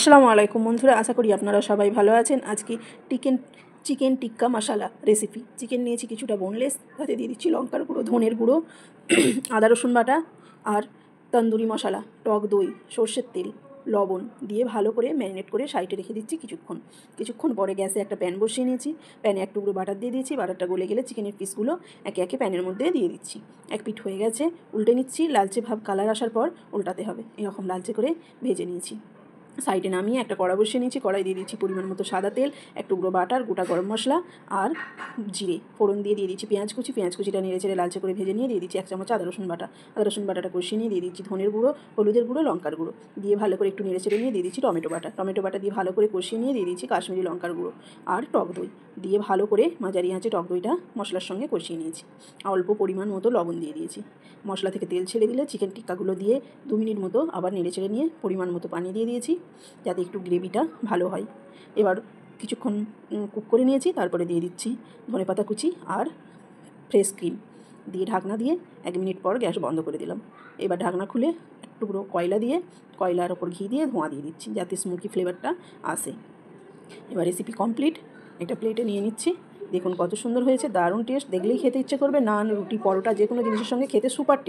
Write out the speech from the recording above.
আসসালামু আলাইকুম বন্ধুরা, আশা করি আপনারা সবাই ভালো আছেন। আজকে চিকেন টিক্কা মশালা রেসিপি। চিকেন নিয়েছি কিছুটা বোনলেস, তাতে দিয়ে দিচ্ছি লঙ্কার গুঁড়ো, ধনের গুঁড়ো, আদা রসুন বাটা আর তন্দুরি মশলা, টক দই, সর্ষের তেল, লবণ দিয়ে ভালো করে ম্যারিনেট করে সাইডে রেখে দিচ্ছি কিছুক্ষণ পরে গ্যাসে একটা প্যান বসিয়ে নিয়েছি। প্যানে এক টুকরো বাটার দিয়ে দিয়েছি। বাটারটা গলে গেলে চিকেনের পিসগুলো একে একে প্যানের মধ্যে দিয়ে দিচ্ছি। এক পিঠ হয়ে গেছে, উল্টে নিচ্ছি। লালচে ভাব কালার আসার পর উল্টাতে হবে। এরকম লালচে করে ভেজে নিয়েছি। সাইডে নামিয়ে একটা কড়া বসিয়ে নিয়েছি। কড়াই দিয়ে দিচ্ছি পরিমাণ মতো সাদা তেল, এক টুকরো বাটার, গোটা গরম মশলা আর জিরে ফোড়ন দিয়ে দিচ্ছি পেঁয়াজ কুচিটা নেড়ে চেড়ে লালচে করে ভেজে নিয়ে দিয়ে দিচ্ছি 1 চামচ আদা রসুন বাটাটা কষিয়ে নিয়ে দিয়ে দিচ্ছি ধনের গুঁড়ো, হলুদের গুঁড়ো, লঙ্কার গুঁড়ো দিয়ে ভালো করে একটু নেড়ে চেড়ে নিয়ে দিয়ে দিচ্ছি টমেটো বাটা দিয়ে ভালো করে কষিয়ে নিয়ে দিয়ে দিচ্ছি কাশ্মীরি লঙ্কার গুঁড়ো আর টক দই দিয়ে ভালো করে মাঝারি আঁচে টক দইটা মশলার সঙ্গে কষিয়ে নিয়েছি। অল্প পরিমাণ মতো লবণ দিয়ে দিয়েছি। মশলা থেকে তেল ছেড়ে দিলে চিকেন টিক্কাগুলো দিয়ে 2 মিনিট মতো আবার নেড়ে চেড়ে নিয়ে পরিমাণ মতো পানি দিয়ে দিয়েছি, যাতে একটু গ্রেভিটা ভালো হয়। এবার কিছুক্ষণ কুক করে নিয়েছি। তারপরে দিয়ে দিচ্ছি ধনেপাতা কুচি আর ফ্রেশ ক্রিম দিয়ে ঢাকনা দিয়ে 1 মিনিট পর গ্যাস বন্ধ করে দিলাম। এবার ঢাকনা খুলে এক টুকরো কয়লা দিয়ে কয়লার ওপর ঘি দিয়ে ধোঁয়া দিয়ে দিচ্ছি, যাতে স্মোকি ফ্লেভারটা আসে। এবার রেসিপি কমপ্লিট। একটা প্লেটে নিয়ে নিচ্ছি। দেখুন কত সুন্দর হয়েছে, দারুণ টেস্ট। দেখলেই খেতে ইচ্ছে করবে। নান, রুটি, পরোটা যে কোনো জিনিসের সঙ্গে খেতে সুপার টেস্ট।